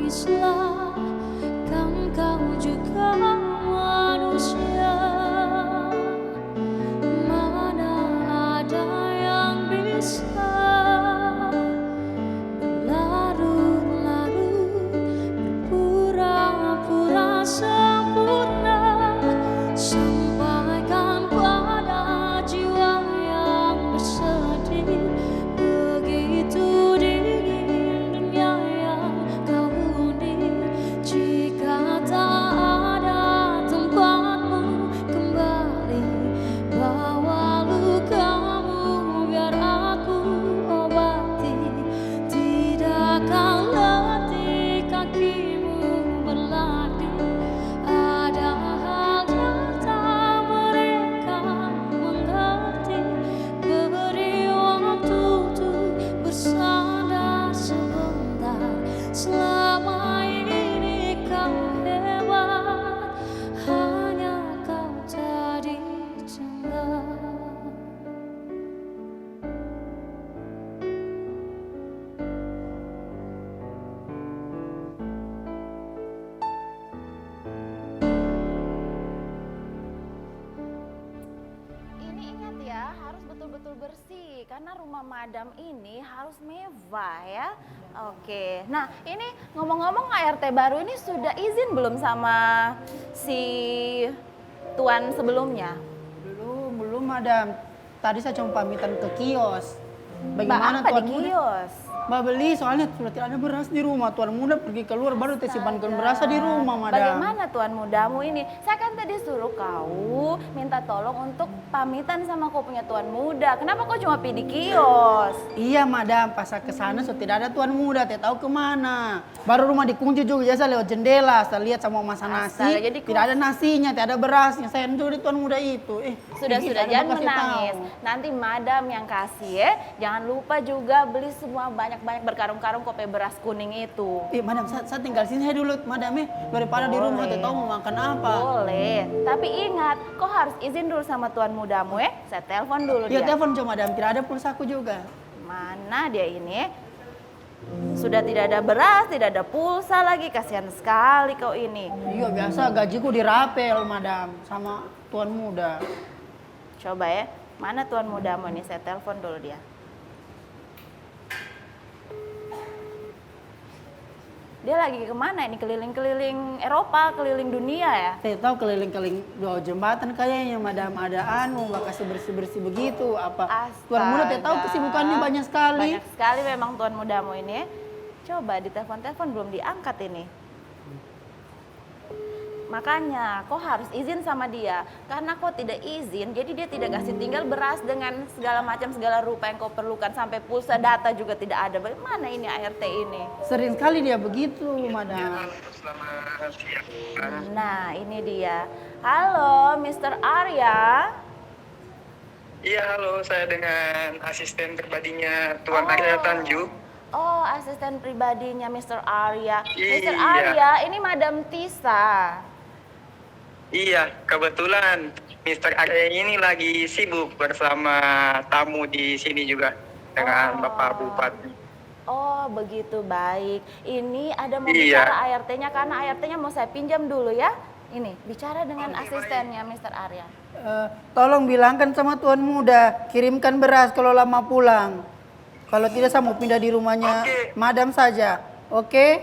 tangislah, kan kau juga manusia. Mana ada yang bisa berlarut-larut, berpura-pura sempurna. Sampaikan pada jiwa yang bersedih, begitu dingin dunia yang kau huni. Jika tak ada tempatmu kembali, bawa lukamu biar aku obati. Tidak akan letih kakimu berlari, ada hal yang tak mereka mengerti. Beri waktu untuk bersandar sebentar. Selama ini kau hebat, hanya kau tadi jengah. Ini ingat ya, harus betul-betul bersih karena rumah madam ini harus mewah ya. Oke, nah ini ngomong-ngomong ART baru ini sudah izin belum sama si tuan sebelumnya? Belum madam. Tadi saya cuma pamitan ke kios. Mbak Bagaimana apa tuan di muda? kios? Mbak beli soalnya sudah tidak ada beras di rumah. Tuan muda pergi keluar baru simpankan berasnya di rumah madam. Bagaimana tuan mudamu ini? Saya kan tadi suruh kau minta tolong untuk pamitan sama kau punya tuan muda. Kenapa kau cuma pergi di kios? Iya madam, pas saya kesana sudah tidak ada tuan muda, tidak tahu kemana. Baru rumah dikunci juga, saya lewat jendela, saya lihat sama masak nasi, Astaga, jadi tidak ada nasinya, tidak ada berasnya. Saya curi tuan muda itu. Sudah tidak ada jangan kasih menangis. tahu. Nanti madam yang kasih ya. Jangan lupa juga beli semua banyak-banyak berkarung-karung kopi beras kuning itu. Madam, saya tinggal sini saya dulu, madam daripada di rumah tidak tahu mau makan apa. Boleh. Tapi ingat, kau harus izin dulu sama tuan mudamu ya. Saya telepon dulu Iya dia. telepon coba madam, tidak ada pulsaku juga. Mana dia ini? Sudah tidak ada beras, tidak ada pulsa lagi. Kasihan sekali kau ini. Iya biasa gajiku dirapel madam sama tuan muda. Coba ya. Mana tuan mudamu nih? Saya telepon dulu dia. Dia lagi kemana ini? Keliling-keliling Eropa, keliling dunia ya? Saya tahu keliling-keliling dua jembatan kayaknya madam, ada mau kasih bersih-bersih begitu apa. Tuan muda tidak tahu kesibukannya banyak sekali. Banyak sekali memang tuan mudamu ini. Coba ditelepon-telepon belum diangkat ini. Makanya kau harus izin sama dia. Karena kau tidak izin, jadi dia tidak kasih tinggal beras dengan segala macam segala rupa yang kau perlukan. Sampai pulsa data juga tidak ada. Bagaimana ini ART ini? Sering sekali dia begitu madam. Selamat siang. Nah ini dia. Halo Mr. Arya. Iya, halo, saya dengan asisten pribadinya Tuan Arya Tanju. Oh, asisten pribadinya Mr. Arya. Mr. Iya. Arya, ini Madam Tisa. Iya, kebetulan Mr. Arya ini lagi sibuk bersama tamu di sini juga dengan Bapak Bupati. Oh, begitu baik. Ini ada mau Iya. bicara ART-nya karena ART-nya mau saya pinjam dulu ya. Ini, bicara dengan Oke, asistennya Mr. Arya. Tolong bilangkan sama tuan muda, kirimkan beras kalau lama pulang. Kalau tidak saya mau pindah di rumahnya Oke. madam saja. Oke?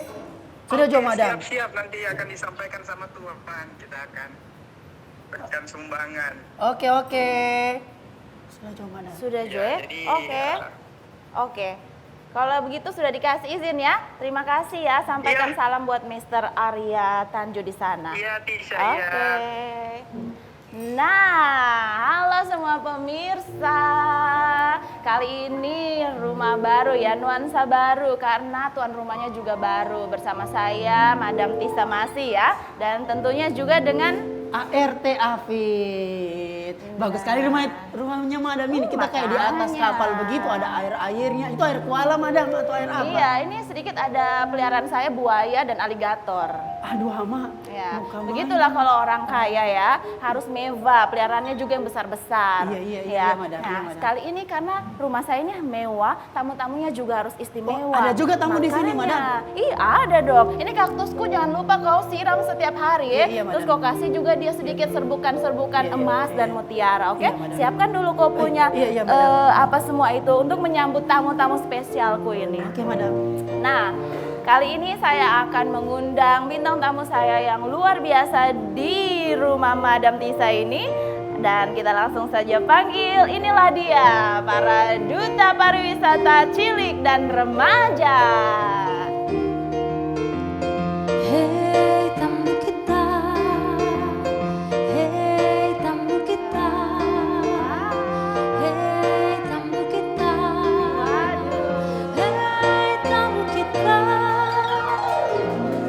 Sudah Jo madam. Siap-siap, nanti akan disampaikan sama Tuan. Kita akan berikan sumbangan. Oke. Sudah Jo madam. Sudah, Iya, Joe? jadi, Oke. Oke. Kalau begitu sudah dikasih izin ya. Terima kasih ya. Sampaikan Iya. salam buat Mr. Arya Tanju di sana. Iya, Tisha, Oke. ya. Nah, halo semua pemirsa. Kali ini rumah baru ya, nuansa baru karena tuan rumahnya juga baru bersama saya, Madam Tisa masih ya, dan tentunya juga dengan ART Afid. Bagus sekali rumahnya madam ini. Kita kayak di atas makanya. kapal begitu, ada air-airnya. Itu air koala madam atau air apa? Iya, ini sedikit ada peliharaan saya buaya dan aligator. Aduh ama. Ya, muka begitulah kalau orang kaya ya, harus mewah, peliharaannya juga yang besar-besar. Iya, madam, Nah, iya, madam. sekali ini karena rumah saya ini mewah, tamu-tamunya juga harus istimewa. Oh, ada juga tamu di sini, Makanya, madam? Iya, ada dong. Ini kaktusku jangan lupa kau siram setiap hari ya. Iya, Terus madam. kau kasih juga dia sedikit serbukan-serbukan Iya, emas iya. dan mutiara, oke? Iya, madam. Siapkan dulu kau punya iya, madam. apa semua itu untuk menyambut tamu-tamu spesialku ini. Oke, madam. Nah, kali ini saya akan mengundang bintang tamu saya yang luar biasa di rumah Madam Tisa ini. Dan kita langsung saja panggil, inilah dia, para duta pariwisata cilik dan remaja. Hei tamu kita, hei tamu kita, hei tamu kita, hei tamu kita.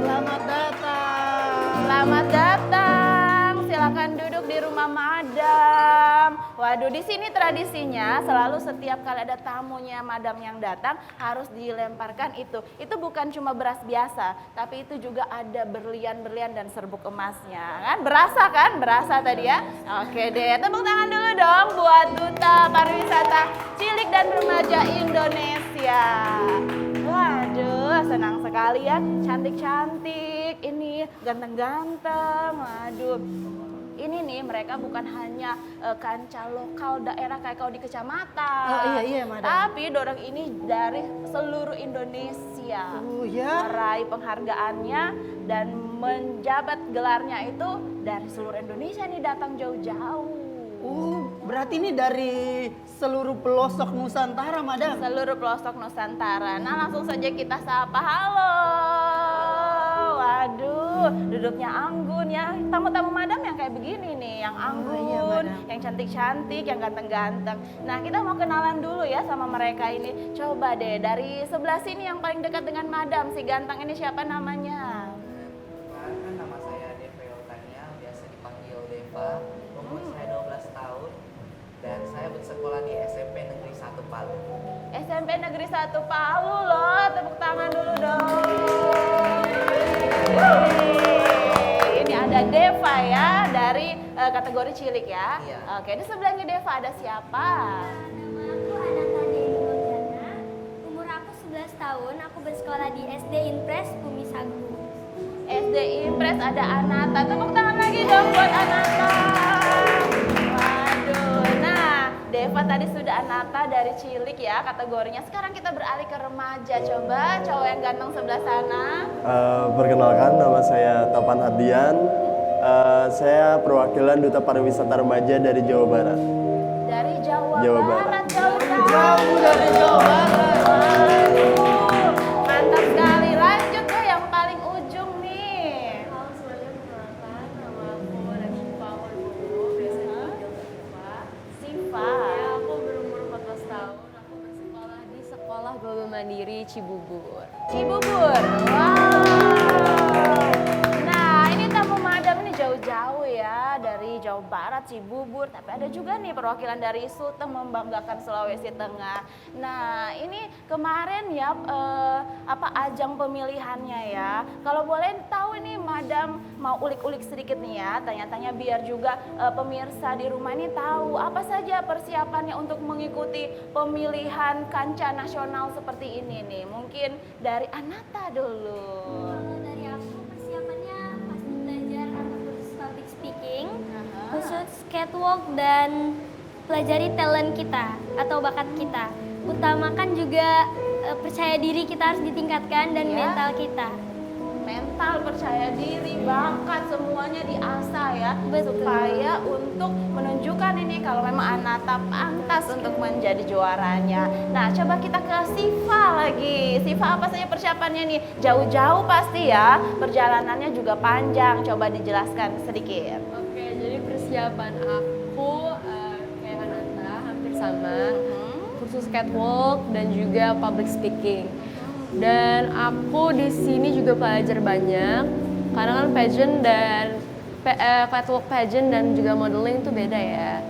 Selamat datang. Selamat datang, silakan duduk di rumah Madam. Waduh, di sini tradisinya selalu setiap kali ada tamunya Madam yang datang harus dilemparkan itu. Itu bukan cuma beras biasa, tapi itu juga ada berlian-berlian dan serbuk emasnya. Kan berasa kan? Berasa tadi ya? Oke deh, tepuk tangan dulu dong buat Duta Pariwisata Cilik dan Remaja Indonesia. Waduh, senang sekali ya, cantik-cantik, ini ganteng-ganteng, waduh. Ini nih mereka bukan hanya kancah lokal daerah kayak kau di kecamatan. Oh, iya, madam. Tapi dorong ini dari seluruh Indonesia. Oh, ya. Meraih penghargaannya dan menjabat gelarnya itu dari seluruh Indonesia nih datang jauh-jauh. Berarti ini dari seluruh pelosok Nusantara, madam. Seluruh pelosok Nusantara. Nah, langsung saja kita sapa. Halo. Waduh, duduknya anggun ya. Tamu-tamu Madam yang kayak begini nih, yang anggun, iya, madam. yang cantik-cantik, yang ganteng-ganteng. Nah, kita mau kenalan dulu ya sama mereka ini. Coba deh dari sebelah sini yang paling dekat dengan Madam, si ganteng ini siapa namanya? Kan nama saya Deva Yoltania, biasa dipanggil Deva. Umur saya 12 tahun dan saya bersekolah di SMP Negeri 1 Palu. SMP Negeri 1 Palu loh, tepuk tangan dulu dong. Ini ada Deva ya dari kategori cilik ya. Iya. Oke, di sebelahnya Deva ada siapa? Nama aku Ananta Dewi Mojana. Umur aku 11 tahun. Aku bersekolah di SD Impres Bumi Sagu. SD Impres ada Anata. Tepuk tangan lagi dong buat Anata. Waduh, nah Deva tadi sudah Anata dari cilik ya kategorinya. Sekarang kita beralih ke remaja. Coba cowok yang ganteng sebelah sana. Perkenalkan, nama saya Tapan Hardian. Saya perwakilan Duta Pariwisata Remaja dari Jawa Barat. Dari Jawa, Jawa Barat. Barat. Jauh dari Jawa Barat. Waduh, mantap sekali. Lanjut deh yang paling ujung nih. Halo semuanya, perkenalkan nama aku ada Syifa Wibowo, biasa dipanggil Syifa. Siva. Ya, aku berumur 14 tahun, aku bersekolah di Sekolah Global Mandiri Cibubur. Cibubur. Wow. Nah, ini tamu Madam ini jauh-jauh ya dari Jawa Barat, Cibubur, tapi ada juga nih perwakilan dari Sulteng membanggakan Sulawesi Tengah. Nah, ini kemarin ya ajang pemilihannya ya. Kalau boleh tahu ini Madam mau ulik-ulik sedikit nih ya, tanya-tanya biar juga pemirsa di rumah ini tahu apa saja persiapannya untuk mengikuti pemilihan kancah nasional seperti ini nih. Mungkin dari Anata dulu. Kalau dari aku persiapannya pasti belajar khusus public speaking, khusus catwalk dan pelajari talent kita atau bakat kita. Utamakan juga percaya diri kita harus ditingkatkan dan Iya. mental kita. Mental, percaya diri, bakat semuanya diasah ya. Betul. Supaya untuk menunjukkan ini kalau memang Anata pantas untuk menjadi juaranya. Nah, coba kita ke Siva lagi. Siva, apa saja persiapannya nih? Jauh-jauh pasti ya. Perjalanannya juga panjang. Coba dijelaskan sedikit. Oke, jadi persiapan aku kayak Ananta hampir sama, khusus catwalk dan juga public speaking. Dan aku di sini juga belajar banyak, karena kan pageant dan catwalk pageant dan juga modeling itu beda ya.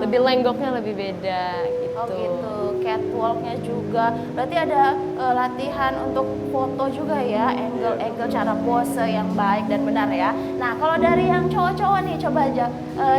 lebih lenggoknya lebih beda gitu. Oh gitu, catwalknya juga. Berarti ada latihan untuk foto juga ya, angle cara pose yang baik dan benar ya. Nah kalau dari yang cowok-cowok nih, coba aja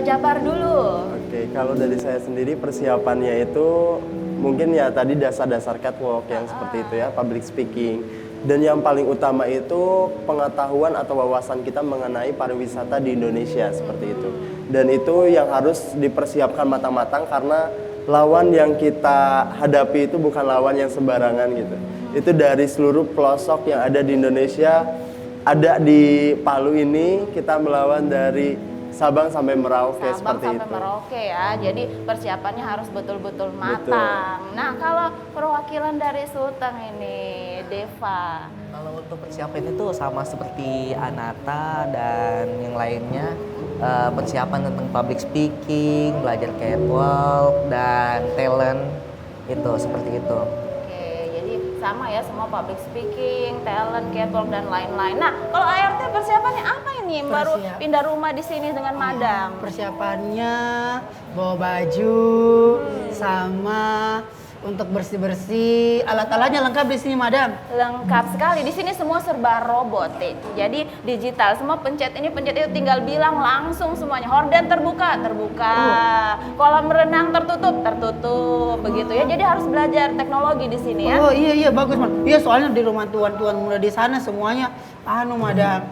jabar dulu. Oke, kalau dari saya sendiri persiapannya itu mungkin ya tadi dasar-dasar catwalk yang seperti itu ya, public speaking. Dan yang paling utama itu pengetahuan atau wawasan kita mengenai pariwisata di Indonesia seperti itu. Dan itu yang harus dipersiapkan matang-matang karena lawan yang kita hadapi itu bukan lawan yang sembarangan gitu. Itu dari seluruh pelosok yang ada di Indonesia, ada di Palu ini kita melawan dari Sabang sampai Merauke Sabang seperti sampai itu. Merauke ya, jadi persiapannya harus betul-betul matang. Nah kalau perwakilan dari Sulteng ini, Deva. Kalau untuk persiapan itu sama seperti Anata dan yang lainnya, persiapan tentang public speaking, belajar catwalk dan talent itu seperti itu. Oke, jadi sama ya semua public speaking, talent, catwalk dan lain-lain. Nah kalau ART persiapannya apa ini? Baru pindah rumah di sini dengan Madam. Persiapannya bawa baju sama untuk bersih-bersih, alat-alatnya lengkap di sini, Madam. Lengkap sekali. Di sini semua serba robotik. Jadi digital. Semua pencet ini, pencet itu tinggal bilang langsung semuanya. Horden terbuka, terbuka. Kolam renang tertutup, tertutup. Begitu ya. Jadi harus belajar teknologi di sini ya. Oh iya bagus, Madam. Iya, soalnya di rumah tuan-tuan muda di sana semuanya Madam.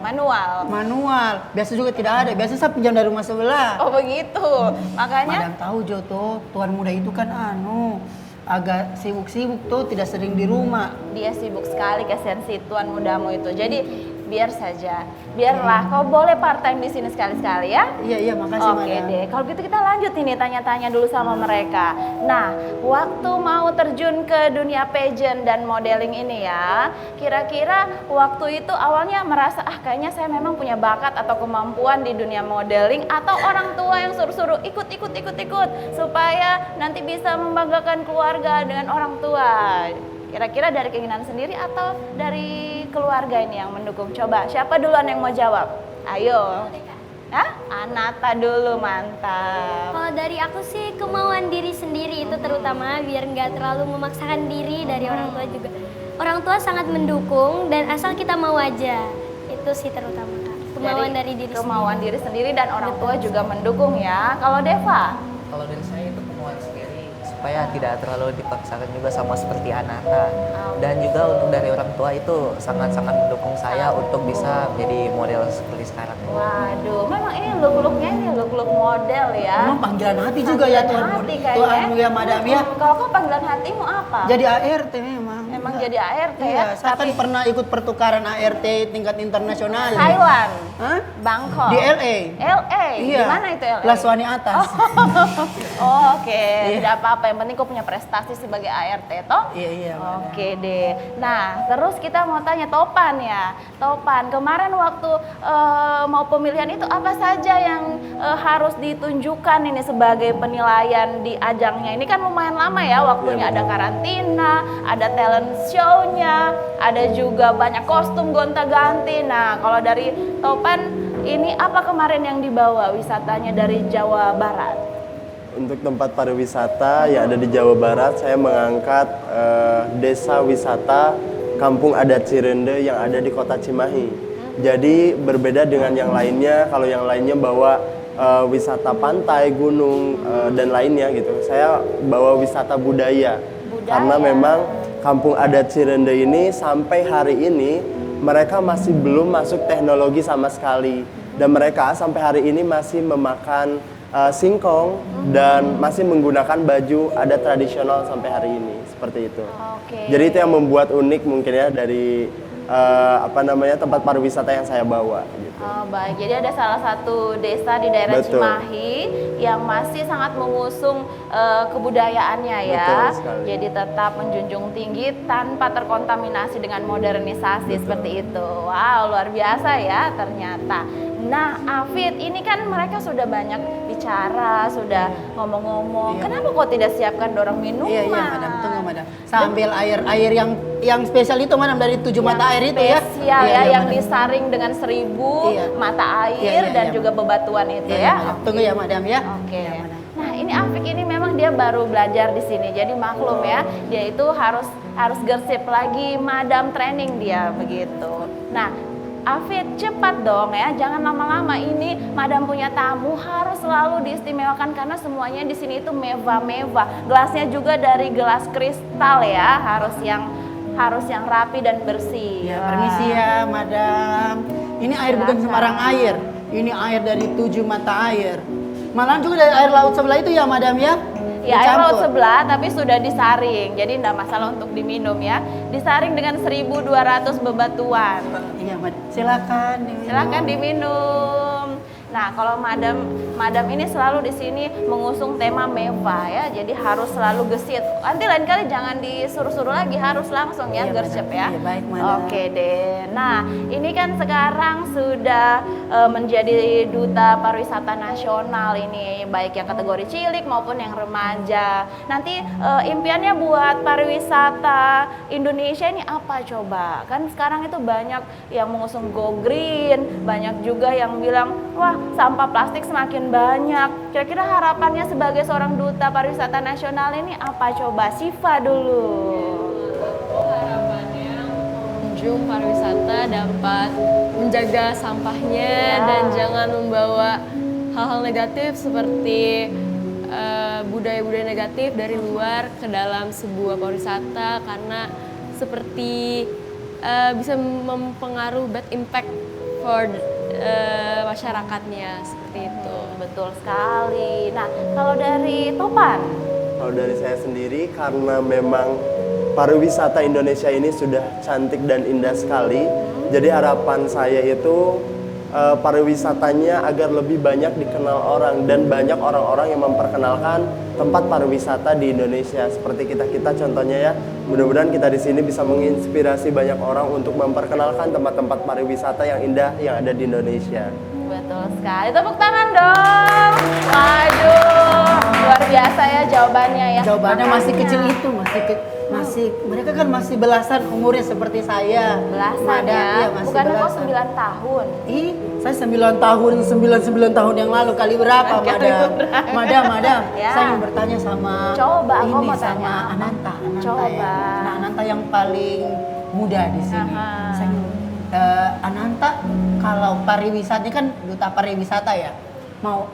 Manual. Biasa juga tidak ada. Biasa saya pinjam dari rumah sebelah. Oh begitu. Makanya Madam tahu Joto, tuan muda itu kan agak sibuk-sibuk tuh, tidak sering di rumah. dia sibuk sekali, kasihan si tuan mudamu itu. Jadi biar saja, biarlah kau boleh part time di sini sekali-sekali ya. Iya makasih Oke Madam. deh, kalau gitu kita lanjut ini tanya-tanya dulu sama mereka. Nah, waktu mau terjun ke dunia pageant dan modeling ini ya, kira-kira waktu itu awalnya merasa kayaknya saya memang punya bakat atau kemampuan di dunia modeling, atau orang tua yang suruh-suruh ikut supaya nanti bisa membanggakan keluarga dengan orang tua. Kira-kira dari keinginan sendiri atau dari keluarga ini yang mendukung? Coba, siapa duluan yang mau jawab? Ayo. Hah? Anata dulu, mantap. Kalau dari aku sih kemauan diri sendiri itu terutama biar nggak terlalu memaksakan diri dari orang tua juga. Orang tua sangat mendukung dan asal kita mau aja. Itu sih terutama Kak. Kemauan dari diri kemauan diri sendiri dan orang tua juga mendukung ya. Kalau Deva? Kalau dari saya itu kemauan sendiri supaya tidak terlalu dipaksakan juga sama seperti Anata. Dan juga untuk dari orang tua itu sangat-sangat mendukung saya untuk bisa jadi model seperti sekarang. Waduh, memang ini look-looknya ini look-look model ya. Memang panggilan hati juga ya Tuan ya Madam ya. Kalau kau panggilan hatimu apa? Jadi ART memang. Memang jadi ART ya? Iya, saya kan pernah ikut pertukaran ART tingkat internasional. Thailand? Hah? Bangkok? Di LA. LA? Iya. Di mana itu LA? Laswani atas. Oh, oke. Tidak apa-apa, yang penting kau punya prestasi sebagai ART toh? Iya. Oke deh. Nah, terus kita mau tanya Topan ya. Topan, kemarin waktu mau pemilihan itu apa saja yang harus ditunjukkan ini sebagai penilaian di ajangnya? Ini kan lumayan lama ya waktunya, ada karantina, ada talent show-nya, ada juga banyak kostum gonta-ganti. Nah, kalau dari Topan ini apa kemarin yang dibawa wisatanya dari Jawa Barat? Untuk tempat pariwisata yang ada di Jawa Barat, saya mengangkat desa wisata Kampung Adat Cirende yang ada di Kota Cimahi. Jadi berbeda dengan yang lainnya, kalau yang lainnya bawa wisata pantai, gunung, dan lainnya gitu. Saya bawa wisata budaya. Karena memang Kampung Adat Cirende ini sampai hari ini mereka masih belum masuk teknologi sama sekali. Dan mereka sampai hari ini masih memakan singkong dan masih menggunakan baju adat tradisional sampai hari ini, seperti itu. Jadi itu yang membuat unik mungkin ya dari tempat pariwisata yang saya bawa gitu. Oh, baik, jadi ada salah satu desa di daerah Cimahi yang masih sangat mengusung kebudayaannya ya. Jadi tetap menjunjung tinggi tanpa terkontaminasi dengan modernisasi seperti itu. Wow, luar biasa ya ternyata. Nah, Afid, ini kan mereka sudah banyak bicara, sudah ngomong-ngomong. Kenapa kok tidak siapkan dorong minuman? Iya, Madam. Tunggu, Madam. Sambil air yang spesial itu, Madam, dari 7 mata air itu ya. Spesial ya, yang disaring dengan 1000 mata air dan juga bebatuan itu ya. Tunggu ya, Madam ya. Oke. Nah, ini Afid ini memang dia baru belajar di sini, jadi maklum ya, dia itu harus gersip lagi, madam training dia begitu. Nah, Afid, cepat dong ya, jangan lama-lama, ini madam punya tamu harus selalu diistimewakan karena semuanya di sini itu mewah-mewah. Gelasnya juga dari gelas kristal ya, harus yang rapi dan bersih. Ya, permisi ya, madam. Ini air bukan sembarang air. Ini air dari 7 mata air. Malahan juga dari air laut sebelah itu ya, madam ya? Ya, air laut Dicampur. sebelah tapi sudah disaring, jadi tidak masalah untuk diminum ya. Disaring dengan 1.200 bebatuan. Iya, madam. Silakan diminum. Silakan diminum. Nah, kalau madam ini selalu di sini mengusung tema mewah ya, jadi harus selalu gesit. Nanti lain kali jangan disuruh-suruh lagi, harus langsung ya, Iya, gercep madam. ya. Iya, baik, madam. Oke deh. Nah, ini kan sekarang sudah menjadi duta pariwisata nasional ini, baik yang kategori cilik maupun yang remaja. Nanti impiannya buat pariwisata Indonesia ini apa coba? Kan sekarang itu banyak yang mengusung go green, banyak juga yang bilang, wah sampah plastik semakin banyak. Kira-kira harapannya sebagai seorang duta pariwisata nasional ini apa coba? Siva dulu. Harapannya pengunjung pariwisata dapat menjaga sampahnya dan jangan membawa hal-hal negatif seperti budaya-budaya negatif dari luar ke dalam sebuah pariwisata, karena seperti bisa mempengaruhi bad impact for masyarakatnya, seperti itu. Betul sekali. Nah, kalau dari Topan? Kalau dari saya sendiri, karena memang pariwisata Indonesia ini sudah cantik dan indah sekali, jadi harapan saya itu pariwisatanya agar lebih banyak dikenal orang dan banyak orang-orang yang memperkenalkan tempat pariwisata di Indonesia. Seperti kita contohnya ya, mudah-mudahan kita di sini bisa menginspirasi banyak orang untuk memperkenalkan tempat-tempat pariwisata yang indah yang ada di Indonesia. Betul sekali. Tepuk tangan dong. Waduh, luar biasa ya jawabannya ya. Jawabannya masih Makanya. kecil itu, masih mereka kan masih belasan umurnya seperti saya. Belasan Madam, ya. iya, masih Bukan kok belasan. 9 tahun. Ih, saya 9 tahun yang lalu, kali berapa, Kali madam? berapa? Madam, Ya. saya ingin bertanya sama Coba, aku ini, mau sama tanya. Ananta Coba. ya. Nah, Ananta yang paling muda di sini. Aha. Saya ingin, Ananta, kalau pariwisata ini kan duta pariwisata ya. Mau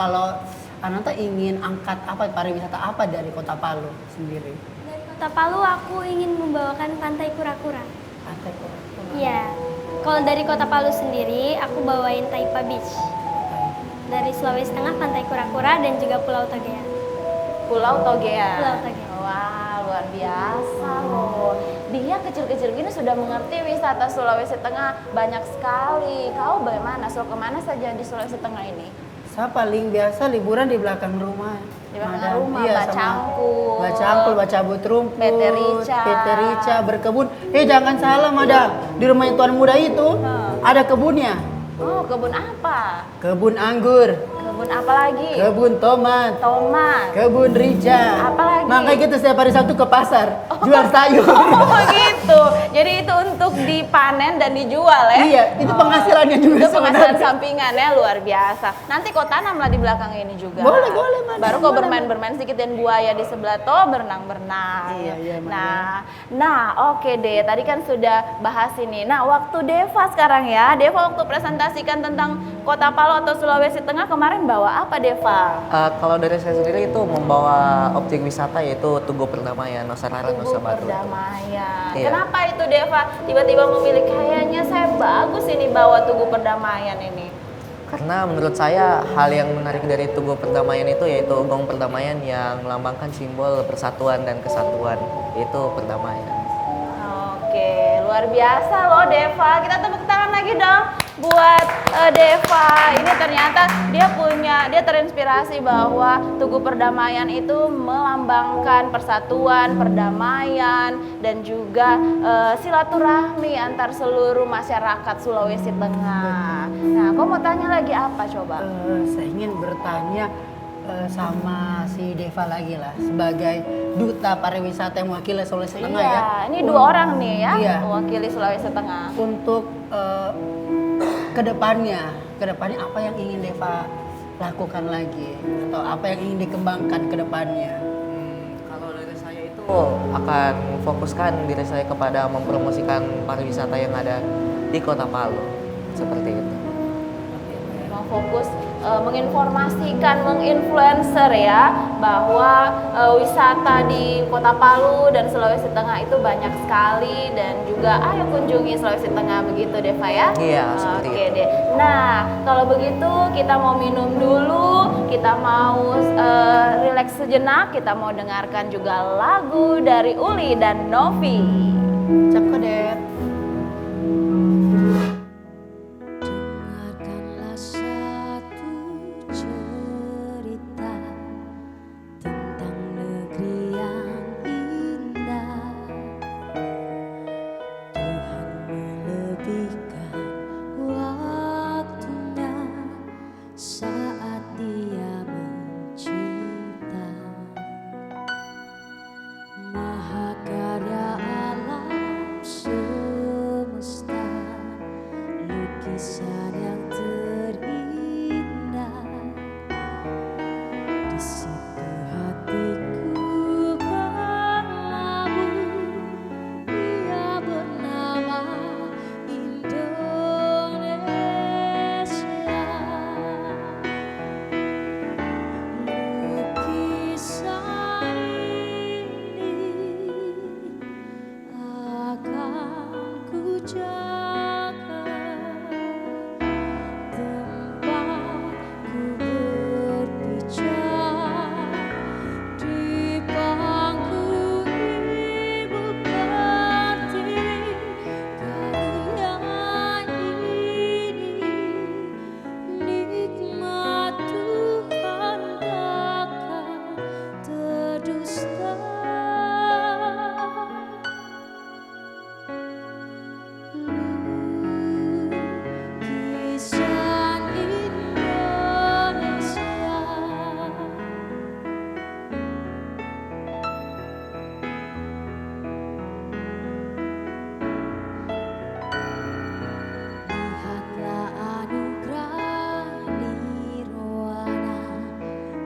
kalau Ananta ingin angkat apa pariwisata apa dari Kota Palu sendiri? Dari Kota Palu aku ingin membawakan Pantai Kura-Kura. Pantai Kura-Kura. Iya. Kalau dari Kota Palu sendiri, aku bawain Taipa Beach. Dari Sulawesi Tengah, Pantai Kura-Kura dan juga Pulau Togea. Pulau Togea. Pulau Togea. Wah, luar biasa loh. Dia kecil-kecil gini sudah mengerti wisata Sulawesi Tengah banyak sekali. Kau bagaimana? So kemana saja di Sulawesi Tengah ini? Saya paling biasa liburan di belakang rumah. Di belakang Madam. rumah, Iya, baca sama angkul. baca angkul, baca but rumput, PT Rica. PT Rica, berkebun. Jangan salah, Madam. Di rumah yang tuan muda itu ada kebunnya. Oh, kebun apa? Kebun anggur, Kebun apa lagi? kebun tomat, Tomat. kebun rica. Apa lagi? Makanya kita setiap hari Sabtu ke pasar jual sayur. Oh gitu. Jadi itu untuk dipanen dan dijual ya? Iya, itu penghasilannya juga Itu penghasilan sebenarnya. sampingan ya, luar biasa. Nanti kau tanamlah di belakang ini juga. Boleh, Madam. Baru kau Boleh. bermain-bermain sedikit dan buaya di sebelah toh berenang-berenang. Iya, Nah, oke deh. Tadi kan sudah bahas ini. Nah, waktu Deva sekarang ya. Deva waktu presentasikan tentang Kota Palu atau Sulawesi Tengah kemarin bawa apa Deva? Kalau dari saya sendiri itu membawa objek wisata yaitu Tugu Perdamaian, Nusa Rara, Nusa Tugu Batu. Perdamaian. Iya. Kenapa itu Deva tiba-tiba memilih kayaknya saya bagus ini bawa Tugu Perdamaian ini? Karena menurut saya hal yang menarik dari Tugu Perdamaian itu yaitu gong perdamaian yang melambangkan simbol persatuan dan kesatuan, yaitu perdamaian. Oke, luar biasa loh Deva. Kita tepuk tangan lagi dong buat Deva. Ini ternyata dia terinspirasi bahwa Tugu Perdamaian itu melambangkan persatuan, perdamaian dan juga silaturahmi antar seluruh masyarakat Sulawesi Tengah. Nah, kau mau tanya lagi apa coba? Saya ingin bertanya sama si Deva lagi lah sebagai duta pariwisata yang mewakili Sulawesi Tengah ya. Iya, ini dua orang nih ya Iya. mewakili Sulawesi Tengah. Untuk kedepannya apa yang ingin Deva lakukan lagi atau apa yang ingin dikembangkan ke depannya? Kalau dari saya itu akan fokuskan diri saya kepada mempromosikan pariwisata yang ada di Kota Palu. Seperti itu. Mau fokus menginformasikan, menginfluencer ya bahwa wisata di Kota Palu dan Sulawesi Tengah itu banyak sekali dan juga ayo kunjungi Sulawesi Tengah begitu Deva ya. Iya, seperti Oke itu. deh. Nah, kalau begitu kita mau minum dulu, kita mau rileks sejenak, kita mau dengarkan juga lagu dari Uli dan Novi. Cap Kodet. Dengarkanlah satu cerita tentang negeri yang indah. Tuhan melebihkan waktunya saat Dia mencipta. Mahakarya alam semesta, lukisan yang terindah. Di situ hatiku berlabuh, dia bernama Indonesia. Lukisan ini akan ku jaga, tempat ku berbicara di panggung ibu pertiwi. Karunia ini nikmat Tuhan takkan terdusta. Lukisan Indonesia. Lihatlah anugerah nirwana,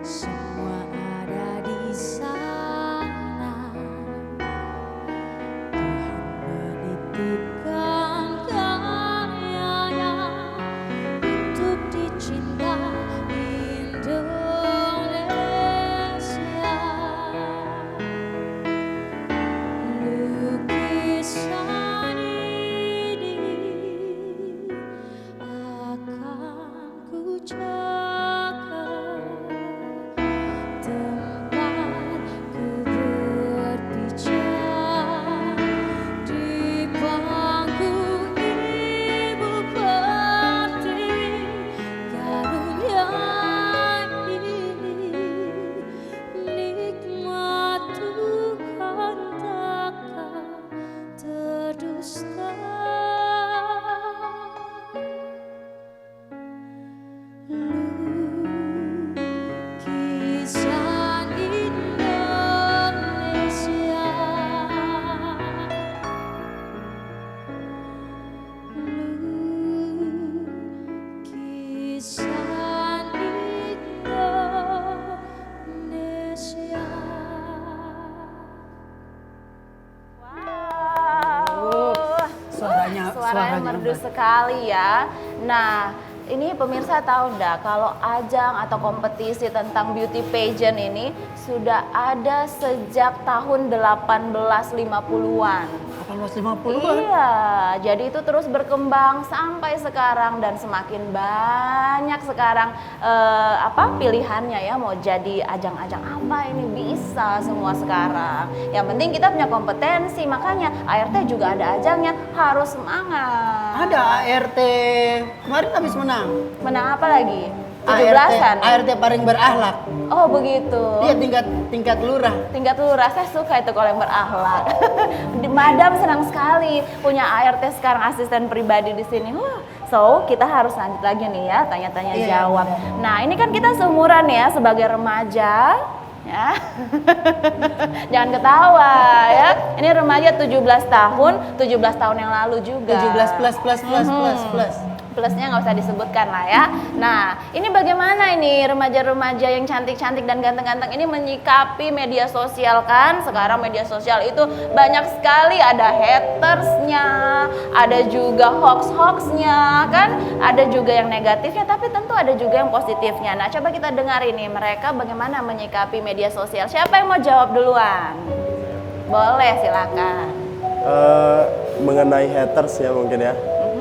semua ada di sana. Tuhan menitipkan karyanya untuk dicinta Indonesia. Lukisan ini akan ku jaga, tempat ku berbicara di panggung ibu pertiwi. Karunia ini nikmat Tuhan takkan terdusta. Lukisan Indonesia. Lukisan Indonesia. Wow. Suaranya merdu lembut. sekali ya. Nah, ini pemirsa tahu enggak kalau ajang atau kompetisi tentang beauty pageant ini sudah ada sejak tahun 1850-an. 1850-an. Iya, jadi itu terus berkembang sampai sekarang dan semakin banyak sekarang pilihannya ya, mau jadi ajang-ajang apa ini bisa semua sekarang. Yang penting kita punya kompetensi, makanya ART juga ada ajangnya, harus semangat. Ada ART kemarin habis menang. Menang apa lagi? 17-an. ART paling berakhlak. Oh begitu. Dia tingkat lurah. Tingkat lurah, saya suka itu kalau yang berakhlak. Madam senang sekali punya ART sekarang asisten pribadi di sini. So kita harus lanjut lagi nih ya, tanya-tanya Iya, jawab. iya. Nah ini kan kita seumuran ya sebagai remaja. Ya. Jangan ketawa ya. Ini remaja 17 tahun yang lalu juga. 17 plus. plusnya nggak usah disebutkan lah ya. Nah, ini bagaimana ini remaja-remaja yang cantik-cantik dan ganteng-ganteng ini menyikapi media sosial kan? Sekarang media sosial itu banyak sekali, ada hatersnya, ada juga hoax-hoaxnya kan? Ada juga yang negatifnya, tapi tentu ada juga yang positifnya. Nah, coba kita dengar ini mereka bagaimana menyikapi media sosial. Siapa yang mau jawab duluan? Boleh, silakan. Mengenai haters ya mungkin ya,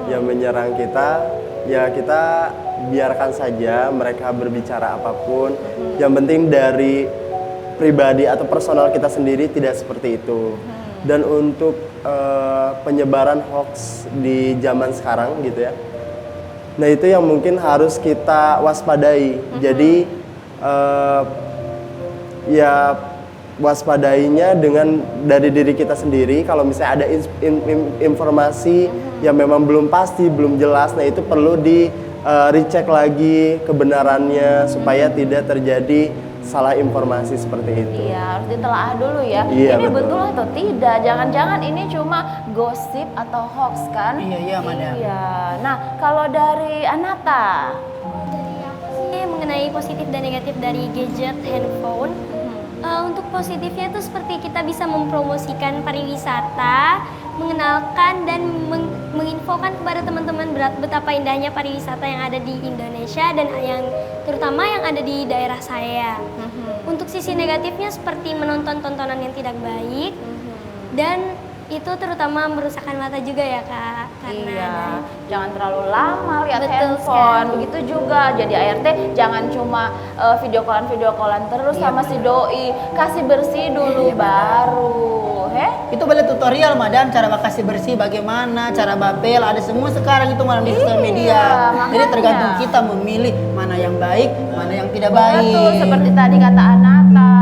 yang menyerang kita, ya kita biarkan saja mereka berbicara apapun. Yang penting dari pribadi atau personal kita sendiri tidak seperti itu. Dan untuk penyebaran hoax di zaman sekarang gitu ya, nah itu yang mungkin harus kita waspadai. Jadi ya waspadainya dengan dari diri kita sendiri. Kalau misalnya ada informasi yang memang belum pasti, belum jelas, nah itu perlu di recheck lagi kebenarannya supaya tidak terjadi salah informasi seperti itu. Iya, harus ditelaah dulu ya. Iya, Ini betul. betul atau tidak? Jangan-jangan ini cuma gosip atau hoax kan? Iya, Madam. Iya. Nah, kalau dari Anata, Dari aku sih mengenai positif dan negatif dari gadget handphone. Untuk positifnya itu seperti kita bisa mempromosikan pariwisata, mengenalkan dan menginfokan kepada teman-teman betapa indahnya pariwisata yang ada di Indonesia dan yang terutama yang ada di daerah saya. Untuk sisi negatifnya seperti menonton tontonan yang tidak baik dan itu terutama merusakkan mata juga ya Kak, karena iya, ada- jangan terlalu lama lihat Betul handphone. sekali. Begitu juga jadi ART jangan cuma video callan terus sama si doi. Kasih bersih dulu baru. Itu boleh tutorial Madam, cara bakasi bersih bagaimana, cara bapel, ada semua sekarang itu Madam di sosial media. Jadi makanya. tergantung kita memilih mana yang baik, mana yang tidak baik. Betul, seperti tadi kata Anata,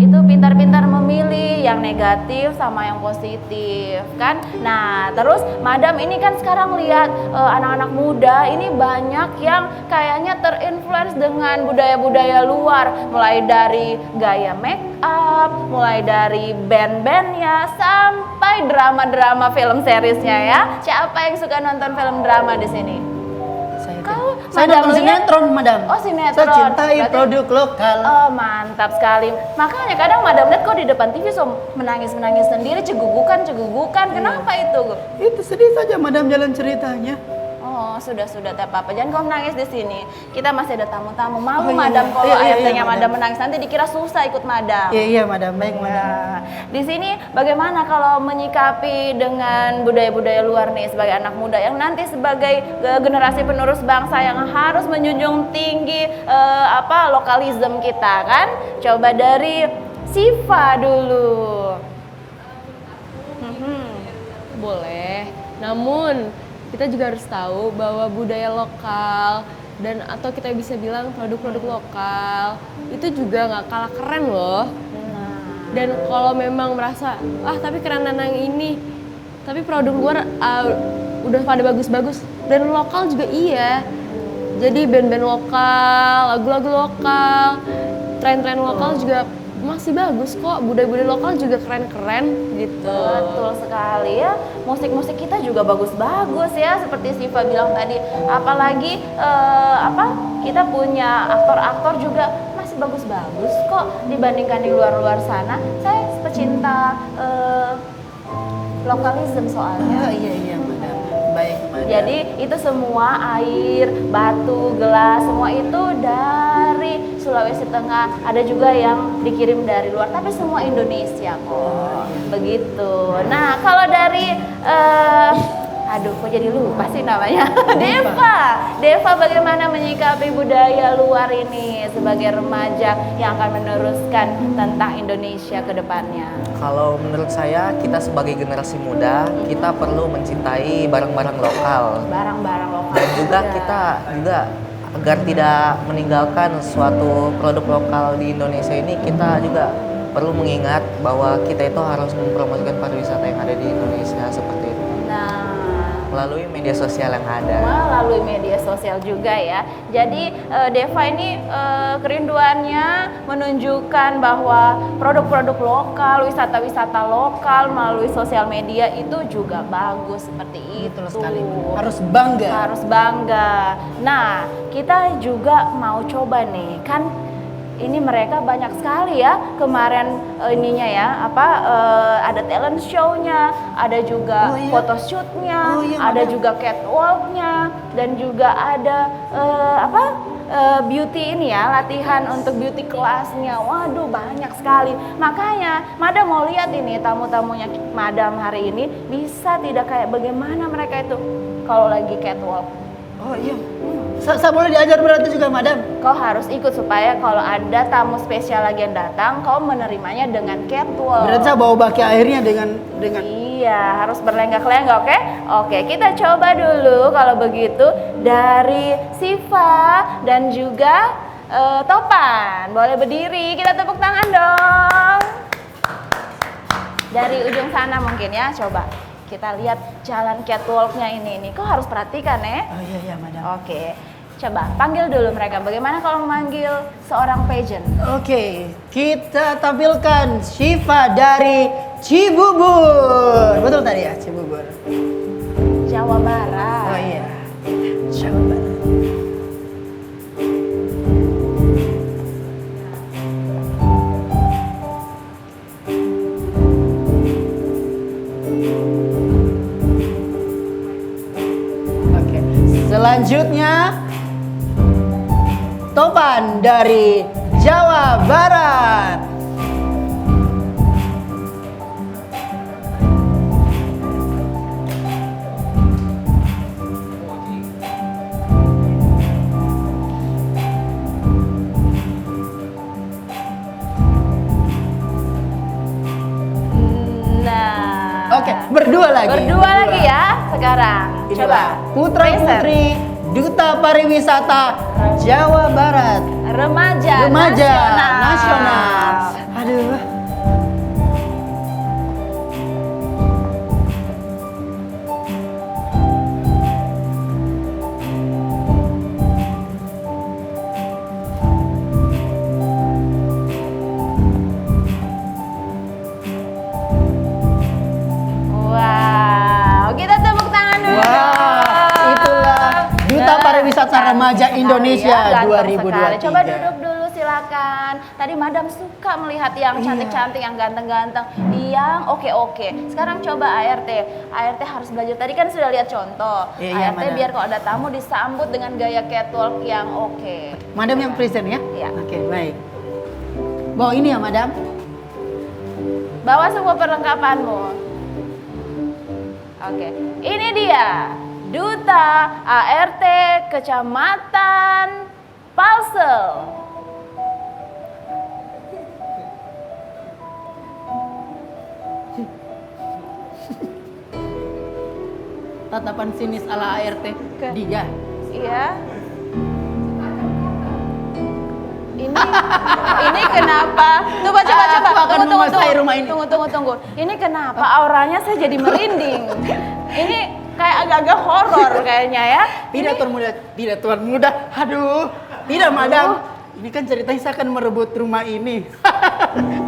itu pintar-pintar memilih yang negatif sama yang positif kan. Nah terus Madam ini kan sekarang lihat anak-anak muda ini banyak yang kayaknya terinfluence dengan budaya-budaya luar, mulai dari gaya make up, mulai dari band-bandnya sampai drama-drama film seriesnya ya. Siapa yang suka nonton film drama di sini? Saya Madam nonton lihat- sinetron Madam. Oh, sinetron. Saya cintai Berarti- produk lokal. Oh mantap sekali. Makanya kadang Madam lihat kok di depan TV so menangis sendiri, cegugukan. Kenapa itu? Itu sedih saja Madam jalan ceritanya. Oh sudah tak apa-apa. Jangan kau menangis di sini. Kita masih ada tamu-tamu. Malu Oh, iya. Madam kalau Iya, iya, ART-nya iya, Madam Madam. menangis nanti dikira susah ikut Madam. Iya Madam, baik Madam. Nah, di sini bagaimana kalau menyikapi dengan budaya-budaya luar nih sebagai anak muda yang nanti sebagai generasi penerus bangsa yang harus menjunjung tinggi lokalisme kita kan? Coba dari Siva dulu. Boleh. Namun kita juga harus tahu bahwa budaya lokal dan atau kita bisa bilang produk-produk lokal itu juga nggak kalah keren loh. Dan kalau memang merasa tapi kerenan yang ini, tapi produk luar udah pada bagus-bagus dan lokal juga iya. Jadi band-band lokal, lagu-lagu lokal, tren-tren lokal juga masih bagus kok, budaya-budaya lokal juga keren-keren gitu. Betul sekali ya, musik-musik kita juga bagus-bagus ya, seperti Siva bilang tadi. Apalagi kita punya aktor-aktor juga masih bagus-bagus kok dibandingkan di luar-luar sana. Saya pecinta lokalisme soalnya. Iya Madam. Baik Madam. Jadi itu semua air, batu, gelas, semua itu dari Sulawesi Tengah. Ada juga yang dikirim dari luar, tapi semua Indonesia kok. Begitu. Nah, kalau dari kok jadi lupa sih namanya. Deva bagaimana menyikapi budaya luar ini sebagai remaja yang akan meneruskan tentang Indonesia ke depannya? Kalau menurut saya, kita sebagai generasi muda, kita perlu mencintai barang-barang lokal. Barang-barang lokal. Dan juga kita juga agar tidak meninggalkan suatu produk lokal di Indonesia ini, kita juga perlu mengingat bahwa kita itu harus mempromosikan pariwisata yang ada di Indonesia seperti itu. Nah, melalui media sosial yang ada. Melalui media sosial juga ya. Jadi Deva ini kerinduannya menunjukkan bahwa produk-produk lokal, wisata-wisata lokal melalui sosial media itu juga bagus seperti itu. Betul sekali. Harus bangga. Harus bangga. Nah, kita juga mau coba nih, kan ini mereka banyak sekali ya kemarin ininya ya ada talent show-nya, ada juga photoshoot-nya, ada juga catwalk-nya, dan juga ada beauty ini ya, latihan untuk beauty kelasnya. Waduh, banyak sekali. Makanya Madam mau lihat ini tamu-tamunya Madam hari ini bisa tidak kayak bagaimana mereka itu kalau lagi catwalk. Oh iya. Saya boleh diajar berarti juga, Madam? Kau harus ikut supaya kalau ada tamu spesial lagi yang datang, kau menerimanya dengan catwalk. Berarti saya bawa baki airnya dengan Iya, harus berlenggak-lenggak, oke? Oke, kita coba dulu kalau begitu dari Siva dan juga Topan. Boleh berdiri, kita tepuk tangan dong. Dari ujung sana mungkin ya, coba. Kita lihat jalan catwalknya ini. Kau harus perhatikan ya. Oh iya, Madam. Oke, coba panggil dulu mereka. Bagaimana kalau memanggil seorang pageant? Oke, kita tampilkan Syifa dari Cibubur. Betul tadi ya, Cibubur. Jawa Barat. Oh iya, Jawa Barat. Oke, selanjutnya Topan dari Jawa Barat. Nah. Oke, berdua lagi. Berdua lagi ya sekarang. Coba. Putra Putri Duta Pariwisata Jawa Barat. Remaja nasional. Aduh. Wow, kita tepuk tangan dulu. Wah, itulah Duta Pariwisata Remaja Indonesia Ganteng 2023. sekali. Coba duduk dulu silakan. Tadi Madam suka melihat yang cantik-cantik, yang ganteng-ganteng, yang oke-oke. Sekarang coba ART. ART harus belajar. Tadi kan sudah lihat contoh. Iya, ART Madam. biar kalau ada tamu disambut dengan gaya catwalk yang oke. Madam yang present ya? Iya. Oke, baik. Bawa ini ya, Madam. Bawa semua perlengkapanmu. Oke, ini dia Duta ART Kecamatan Palsel. Tatapan sinis ala ART. Dia. Iya. Ini kenapa? Coba. Aku akan menguasai rumah ini. Tunggu. Ini kenapa auranya saya jadi merinding? Ini kayak agak-agak horor kayaknya ya. Tidak tuan muda. Aduh. Tidak, Madam. Ini kan ceritanya saya akan merebut rumah ini.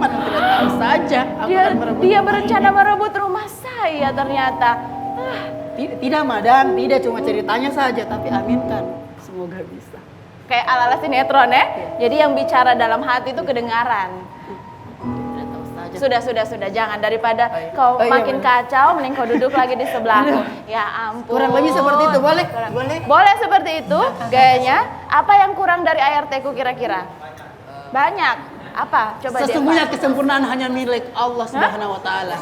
Mana tidak tahu saja. Aku akan merebut Dia rumah berencana ini. merebut rumah saya ternyata. Tidak, Madam. Tidak cuma ceritanya saja, tapi aminkan. Semoga bisa. Kayak ala-ala sinetron ya. Jadi yang bicara dalam hati itu kedengaran. Tidak tahu saja. Sudah, jangan, daripada kau makin kacau, mending kau duduk lagi di sebelahku. Ya ampun. Kurang lebih seperti itu, boleh? Boleh seperti itu gayanya. Apa yang kurang dari ART ku kira-kira? Banyak. Apa? Coba deh. Sesungguhnya kesempurnaan hanya milik Allah Subhanahu wa taala.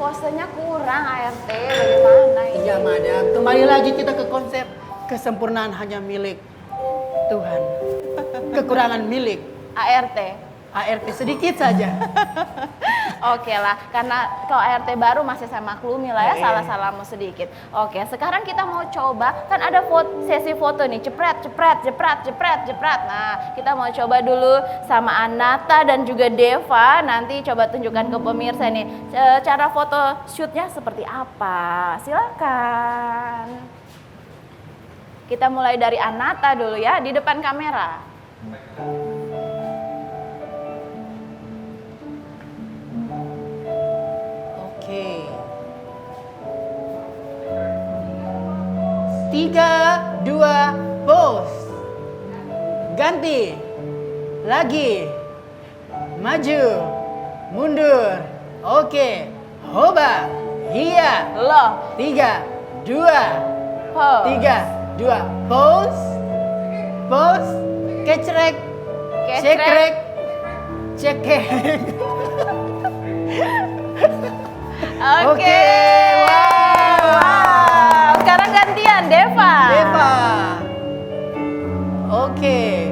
Posenya kurang ART. Bagaimana ini? Iya, Madam. Kembali lagi kita ke konsep kesempurnaan hanya milik Tuhan. Kekurangan milik ART. ART sedikit saja. Oke lah, karena kalau ART baru masih saya maklumi lah ya, salah-salahmu sedikit. Oke, sekarang kita mau coba, kan ada sesi foto nih, jepret. Nah, kita mau coba dulu sama Anata dan juga Deva. Nanti coba tunjukkan ke pemirsa nih, cara foto shootnya seperti apa. Silakan. Kita mulai dari Anata dulu ya, di depan kamera. Oke. 3, 2, pose. Ganti. Lagi. Maju. Mundur. Oke. Hoba. Iya. Loh, 3, 2, pose. 3, 2, pose. Pose. Kecrek. Cekrek. Cekek. Oke. Wow. Sekarang gantian Deva. Deva. Oke.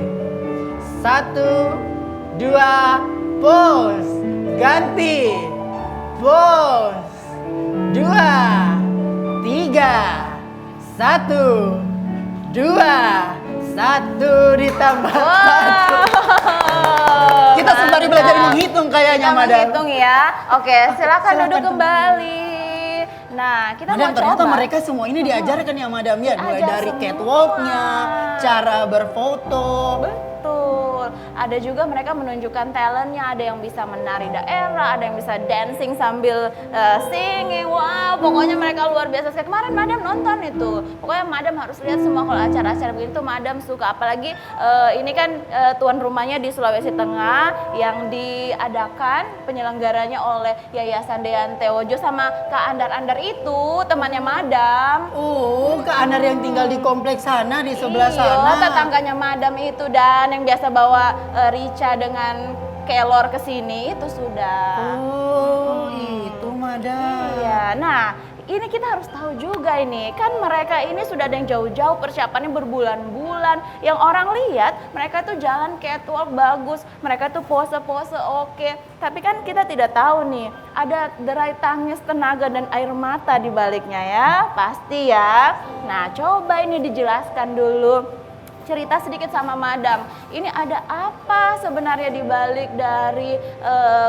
1, 2, pose. Ganti. Pose. 2, 3, 1, 2, 1 ditambah 1. Kita sembari belajar menghitung kayaknya, Kita Madam. menghitung ya. Oke, silakan duduk kembali. Nah, kita Madam, mau ternyata coba. mereka semua ini diajarkan ya, Madam ya, mulai Diajar dari semua. catwalknya, cara berfoto. Betul. Ada juga mereka menunjukkan talentnya. Ada yang bisa menari daerah, ada yang bisa dancing sambil singing. Wow, pokoknya mereka luar biasa sekali. Kemarin Madam nonton itu. Pokoknya Madam harus lihat semua kalau acara-acara begitu. Madam suka. Apalagi ini kan tuan rumahnya di Sulawesi Tengah yang diadakan penyelenggaranya oleh Yayasan Dean Teojo sama Kak Andar-Andar itu temannya Madam. Kak Anar yang tinggal di kompleks sana, di sebelah Iya, sana. tetangganya Madam itu dan yang biasa bawa Rica dengan kelor ke sini itu sudah. Oh, itu Madam. Iya. Nah, ini kita harus tahu juga ini. Kan mereka ini sudah ada yang jauh-jauh persiapannya berbulan-bulan. Yang orang lihat mereka tuh jalan catwalk bagus, mereka tuh pose-pose oke. Tapi kan kita tidak tahu nih, ada derai tangis, tenaga dan air mata di baliknya ya. Pasti ya. Nah, coba ini dijelaskan dulu. Cerita sedikit sama Madam. Ini ada apa sebenarnya di balik dari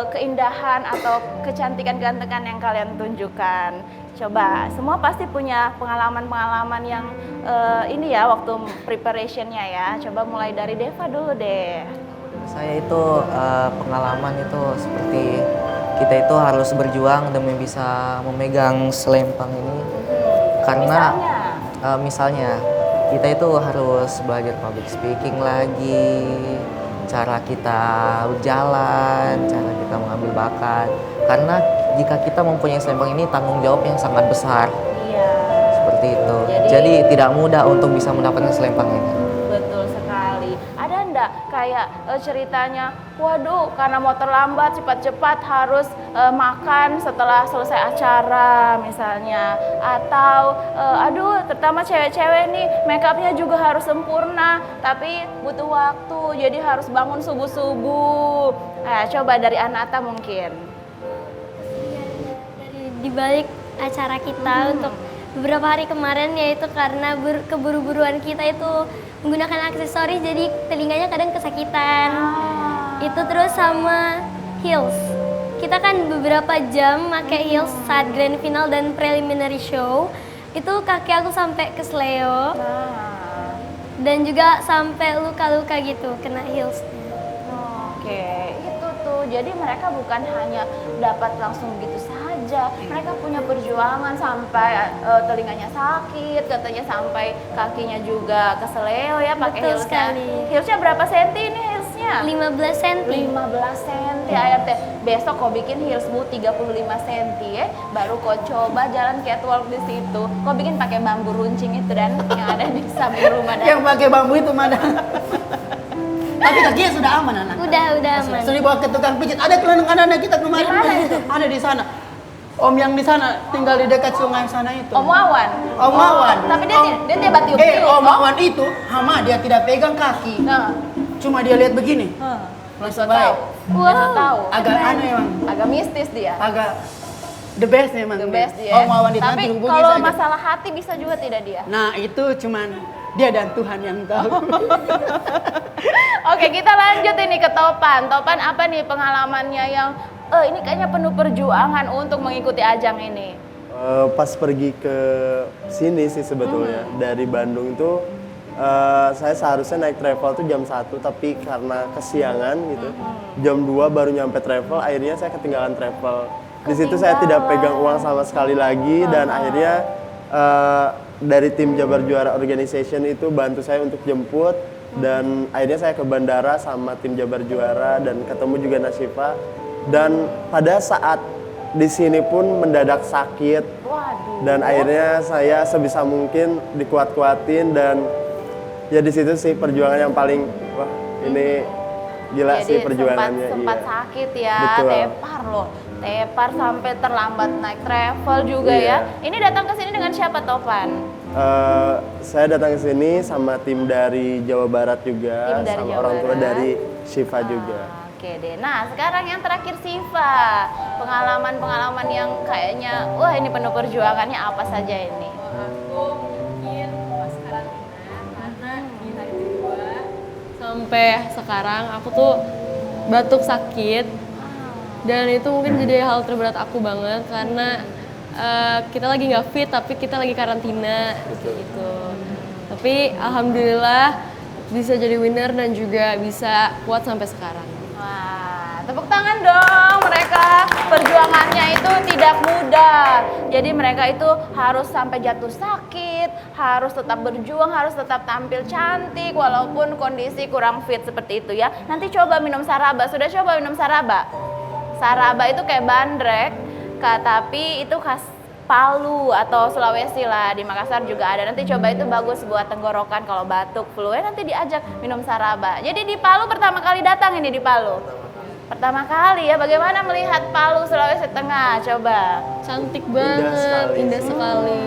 keindahan atau kecantikan-kecantikan yang kalian tunjukkan? Coba, semua pasti punya pengalaman-pengalaman yang ini ya waktu preparationnya ya. Coba mulai dari Deva dulu deh. Saya itu pengalaman itu seperti kita itu harus berjuang demi bisa memegang selempang ini. Karena misalnya kita itu harus belajar public speaking lagi, cara kita berjalan, cara kita mengambil bakat. Karena jika kita mempunyai selempang ini tanggung jawab yang sangat besar. Iya. Seperti itu. Jadi tidak mudah untuk bisa mendapatkan selempang ini. Betul sekali. Ada enggak kayak ceritanya, waduh karena mau terlambat cepat-cepat harus makan setelah selesai acara misalnya. Atau aduh terutama cewek-cewek nih makeupnya juga harus sempurna tapi butuh waktu jadi harus bangun subuh-subuh. Nah, coba dari Anata mungkin. Di balik acara kita untuk beberapa hari kemarin yaitu karena keburu-buruan kita itu menggunakan aksesoris jadi telinganya kadang kesakitan. Itu terus sama heels. Kita kan beberapa jam pakai heels saat grand final dan preliminary show. Itu kaki aku sampai kesleo. Dan juga sampai luka-luka gitu kena heels. Oke, itu tuh. Jadi mereka bukan hanya dapat langsung gitu saja. Mereka punya perjuangan sampai telinganya sakit, katanya sampai kakinya juga keseleo ya pakai Betul heelsnya. sekali. Heelsnya berapa senti ini heelsnya? 15 cm. 15 cm ART. Besok kau bikin heelsmu 35 cm ya. Baru kau coba jalan catwalk di situ. Kau bikin pakai bambu runcing itu dan yang ada di samping rumah dan Yang pakai bambu itu, Madam. Tapi kakinya sudah aman, anak. Udah aman. Sudah dibawa ke tukang pijit. Ada kelendang anak kita kemarin. Di mana itu? Ada di sana. Om yang di sana tinggal di dekat sungai sana itu. Om Wawan. Om Wawan. Tapi dia tiap tiup-tiup. Om Wawan itu hama dia tidak pegang kaki. Nah. Cuma dia lihat begini. Bisa Langsung baik. tahu. Wow, tahu. Agak aneh emang, Agak mistis dia. agak the best memang. The best dia. Oh, mau wanita Tapi nanti hubungi kalau saja. masalah hati bisa juga tidak dia. Nah itu cuman dia dan Tuhan yang tahu. Oke, kita lanjut ini ke Topan. Topan apa nih pengalamannya yang ini kayaknya penuh perjuangan untuk mengikuti ajang ini? Pas pergi ke sini sih sebetulnya dari Bandung itu saya seharusnya naik travel tuh jam 1 tapi karena kesiangan gitu jam 2 baru nyampe travel, akhirnya saya ketinggalan travel. Di situ saya tidak pegang uang sama sekali lagi dan akhirnya dari tim Jabar Juara Organization itu bantu saya untuk jemput dan akhirnya saya ke bandara sama tim Jabar Juara dan ketemu juga Nasifa. Dan pada saat di sini pun mendadak sakit. Waduh. Dan akhirnya saya sebisa mungkin dikuat-kuatin dan ya di situ sih perjuangan yang paling wah ini gila sih perjuangannya. Sempat iya. sakit ya, Betul. tepar loh. Tepar sampai terlambat naik travel juga Iya. ya. Ini datang ke sini dengan siapa Topan? Saya datang ke sini sama tim dari Jawa Barat juga, Tim dari sama Jawa orang tua Barat. dari Shiva juga. Oke deh. Nah, sekarang yang terakhir Siva. Pengalaman-pengalaman yang kayaknya wah ini penuh perjuangannya apa saja ini? Aku mungkin pas karantina karena di hari kedua sampai sekarang aku tuh batuk sakit dan itu mungkin jadi hal terberat aku banget karena kita lagi nggak fit tapi kita lagi karantina gitu. Tapi alhamdulillah bisa jadi winner dan juga bisa kuat sampai sekarang. Wah, tepuk tangan dong, mereka perjuangannya itu tidak mudah. Jadi mereka itu harus sampai jatuh sakit, harus tetap berjuang, harus tetap tampil cantik walaupun kondisi kurang fit seperti itu ya. Nanti coba minum saraba, sudah coba minum saraba? Saraba itu kayak bandrek, tapi itu khas Palu atau Sulawesi lah, di Makassar juga ada. Nanti coba, itu bagus buat tenggorokan kalau batuk, flu ya, nanti diajak minum saraba. Jadi di Palu pertama kali datang ini di Palu. Pertama kali ya, bagaimana melihat Palu Sulawesi Tengah? Coba. Cantik Indah banget, sekali. indah sekali.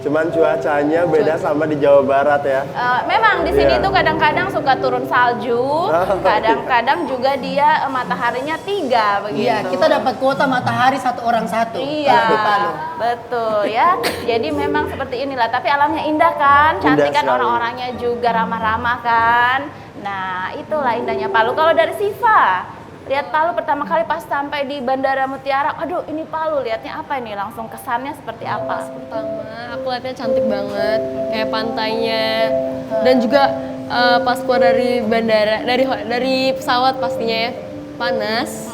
Cuman cuacanya beda sama di Jawa Barat ya. Memang di sini Iya. tuh kadang-kadang suka turun salju, kadang-kadang juga dia mataharinya 3 begitu. Iya, kita dapat kuota matahari 1 orang 1. Iya, Kalau di Palu. betul ya. Jadi memang seperti inilah. Tapi alamnya indah kan, cantik Indah kan, sekali. orang-orangnya juga ramah-ramah kan. Nah, itulah indahnya Palu. Kalau dari Siva, lihat Palu pertama kali pas sampai di Bandara Mutiara, aduh ini Palu, lihatnya apa ini? Langsung kesannya seperti apa? Pas pertama aku lihatnya cantik banget, kayak pantainya dan juga pas keluar dari bandara, dari pesawat pastinya ya panas.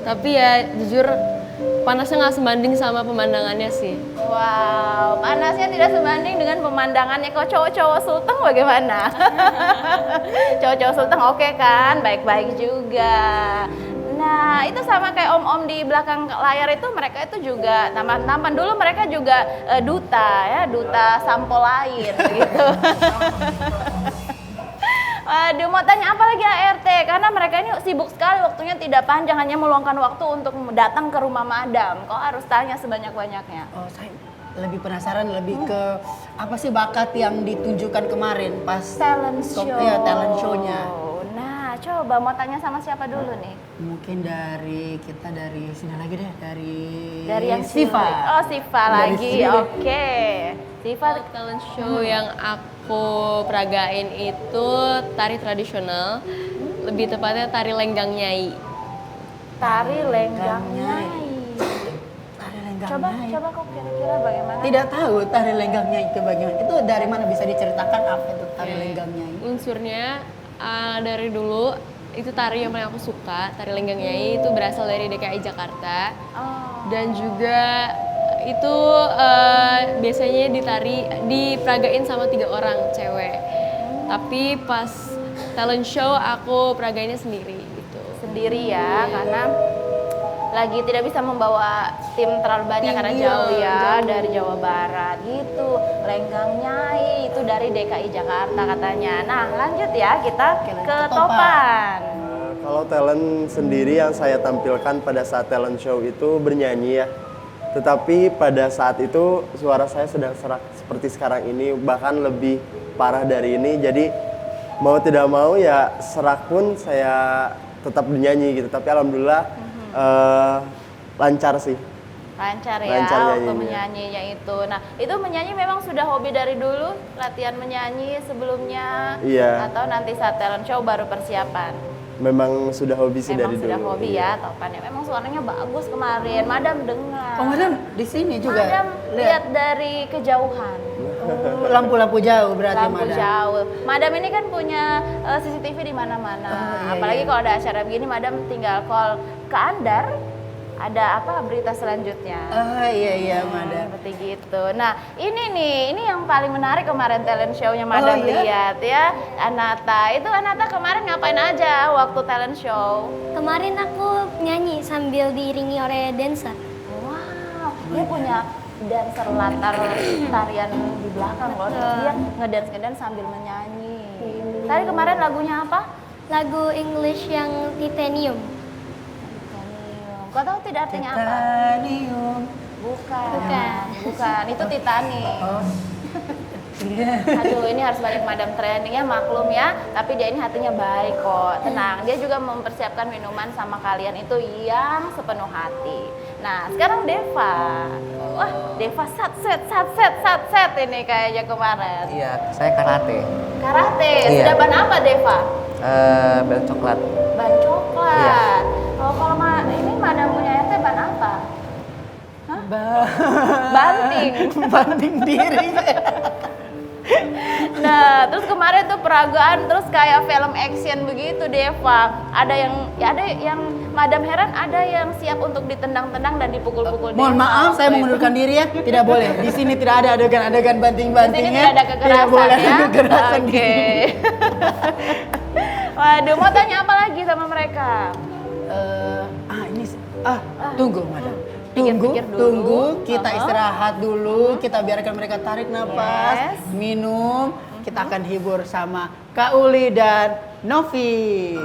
Tapi ya jujur panasnya nggak sebanding sama pemandangannya sih. Wow, panasnya tidak sebanding dengan pemandangannya. Kok cowok-cowok Sulteng bagaimana? Cowok-cowok Sulteng oke kan? Baik-baik juga. Nah, itu sama kayak om-om di belakang layar itu, mereka itu juga tampan-tampan. Dulu mereka juga duta ya, duta sampo lain gitu. Waduh, mau tanya apa lagi ART? Karena mereka ini sibuk sekali, waktunya tidak panjang, hanya meluangkan waktu untuk datang ke rumah madam. Kok harus tanya sebanyak-banyaknya? Oh, saya lebih penasaran lebih ke apa sih bakat yang ditunjukkan kemarin pas Talent show. Iya, talent show-nya. Nah, coba mau tanya sama siapa dulu nih? Mungkin dari sini lagi deh, Dari yang Siva. cilik. Oh, Siva Dari lagi. sini deh. Oke. Siva Talent show yang aku peragain itu tari tradisional, lebih tepatnya tari lenggang nyai. tari lenggang nyai. Tari lenggang Coba nyai. coba kok kira-kira bagaimana? Tidak tahu tari lenggangnya itu bagaimana. Itu dari mana, bisa diceritakan apa itu tari lenggangnya itu? Unsurnya dari dulu itu tari yang paling aku suka, tari lenggang nyai itu berasal dari DKI Jakarta. Oh. Dan juga itu biasanya diperagain sama 3 orang cewek. Tapi pas talent show aku peragainnya sendiri gitu. Sendiri ya, karena lagi tidak bisa membawa tim terlalu banyak karena jauh ya, dari Jawa Barat gitu. Lenggang nyai itu dari DKI Jakarta katanya. Nah, lanjut ya, kita ke Topan. Kalau talent sendiri yang saya tampilkan pada saat talent show itu bernyanyi ya. Tetapi pada saat itu suara saya sedang serak seperti sekarang ini, bahkan lebih parah dari ini. Jadi mau tidak mau ya serak pun saya tetap nyanyi gitu. Tapi alhamdulillah lancar sih. Lancar ya Lancar waktu nyanyinya. menyanyinya itu. Nah, itu menyanyi memang sudah hobi dari dulu, latihan menyanyi sebelumnya, Iya. atau nanti saat talent show baru persiapan? Memang sudah hobi sih Memang dari sudah dulu. hobi ya, Topan ya. Memang suaranya bagus kemarin. Madam dengar. Oh, Madam di sini juga. Madam lihat dari kejauhan. Oh, lampu-lampu jauh berarti Lampu Madam. jauh. Madam ini kan punya CCTV di mana-mana. Oh, iya, Apalagi iya. kalau ada acara begini, Madam tinggal call ke Andar. Ada apa berita selanjutnya? Ah, iya Madam. Seperti gitu. Nah, ini yang paling menarik kemarin talent show-nya Madam iya? lihat ya. Anata, itu Anata kemarin ngapain aja waktu talent show? Kemarin aku nyanyi sambil diiringi oleh dancer. Wow, dia punya dancer latar tarian di belakang loh. Terus dia ngedance sambil menyanyi. Tadi kemarin lagunya apa? Lagu English yang Titanium. Kau tahu tidak artinya apa? Titanium. Bukan. Itu Titanic. Oh. Iya. Aduh, ini harus banyak Madam training ya, maklum ya. Tapi dia ini hatinya baik kok, tenang. Dia juga mempersiapkan minuman sama kalian itu yang sepenuh hati. Nah, sekarang Deva. Wah, Deva satset ini kayaknya kemarin. Iya, saya karate. Karate, Iya. sudah ban apa Deva? Bel coklat. Ban coklat. Oh, kalau ini Madam punya RT ban apa? Banting. Banting diri. Nah, terus kemarin tuh peragaan terus kayak film action begitu Deva. Ada yang Madam heran, ada yang siap untuk ditendang-tendang dan dipukul-pukul. Mohon Deva maaf, saya waktu itu. mengundurkan diri ya. Tidak boleh. Di sini tidak ada adegan-adegan Di banting-banting sini ya. tidak ada kekerasan Tidak boleh ya. ada kekerasan di Oke. sini. Waduh, mau tanya apa lagi sama mereka? Tunggu Madam. Pikir-pikir dulu. Tunggu, kita Uh-huh. istirahat dulu, kita biarkan mereka tarik nafas, Yes. minum, kita akan hibur sama Kak Uli dan Novi.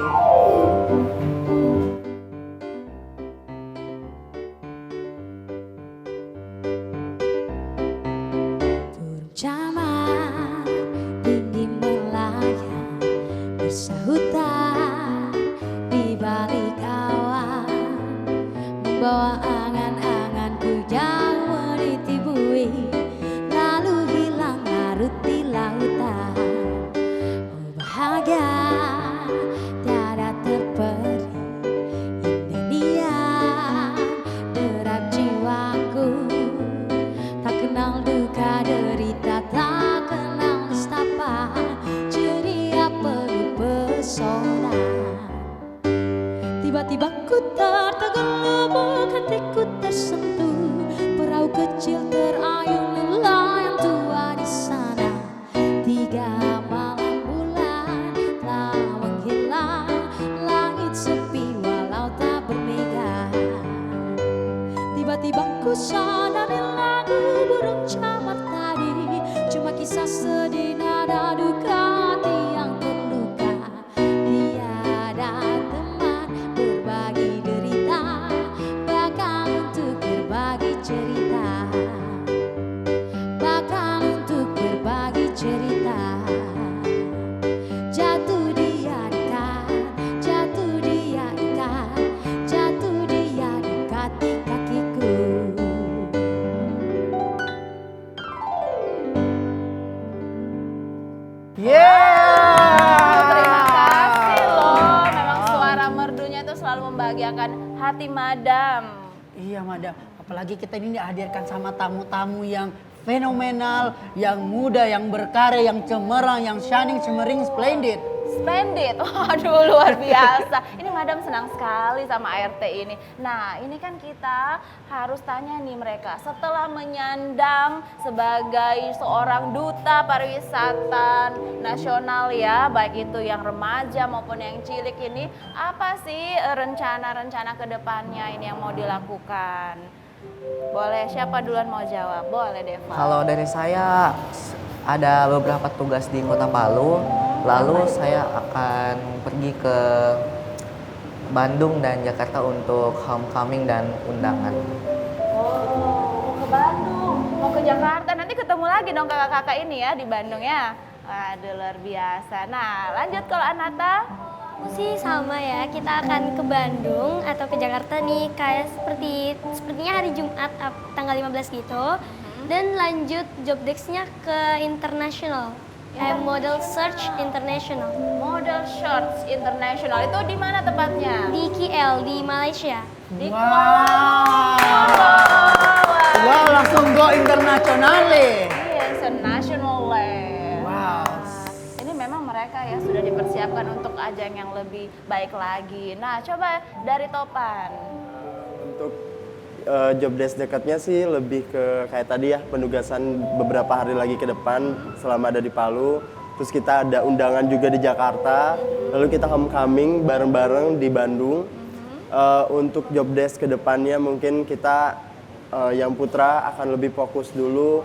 Burung camar tinggi melayang bersahutan di balik awan, membawa angan-anganku jauh meniti bui, lalu hilang larut di lautan. Oh bahagia tiada terperi, indah derap jiwaku, tak kenal duka derita, tak kenal nestapa, ceria penuh pesona. Tiba-tiba ku tergelubuk, hatiku tersentuh, perahu kecil terayun nelayan tua di sana. 3 malam bulan telah menghilang, langit sepi walau tak bermega. Tiba-tiba ku sadari lagu burung camar tadi cuma kisah sedih nada duka hati yang terluka. Tiada teman berbagi derita, bahkan untuk berbagi cerita, bahkan untuk berbagi cerita. Jatuh dia dekat, jatuh dia dekat, jatuh dia dekati kakiku. Terima kasih loh. Memang suara merdunya itu selalu membahagiakan hati Madam. Iya Madam, apalagi kita ini dihadirkan sama tamu-tamu yang fenomenal, yang muda, yang berkarya, yang cemerlang, yang shining, cemering, splendid. Splendid, waduh luar biasa. Ini Madam senang sekali sama ART ini. Nah ini kan kita harus tanya nih mereka, setelah menyandang sebagai seorang duta pariwisata nasional ya, baik itu yang remaja maupun yang cilik ini, apa sih rencana-rencana kedepannya ini yang mau dilakukan? Boleh, siapa duluan mau jawab? Boleh Deva. Kalau dari saya ada beberapa tugas di Kota Palu, lalu saya akan pergi ke Bandung dan Jakarta untuk homecoming dan undangan. Oh, mau ke Bandung, mau ke Jakarta, nanti ketemu lagi dong kakak-kakak ini ya di Bandung ya. Waduh luar biasa. Nah lanjut kalau Anata. Aku sih sama ya, kita akan ke Bandung atau ke Jakarta nih kayak sepertinya hari Jumat tanggal 15 gitu. Dan lanjut job desk-nya ke international. Kayak Model Search International Model Search International itu di mana tepatnya? di KL di Malaysia. Di Wow, langsung go internasional nih. Iya, international lah. Wow. Ini memang mereka ya sudah dipersiapkan untuk ajang yang lebih baik lagi. Nah, coba dari Topan. Untuk job desk dekatnya sih lebih ke kayak tadi ya, penugasan beberapa hari lagi ke depan selama ada di Palu. Terus kita ada undangan juga di Jakarta. Lalu kita homecoming bareng-bareng di Bandung. Untuk job desk ke depannya mungkin kita yang Putra akan lebih fokus dulu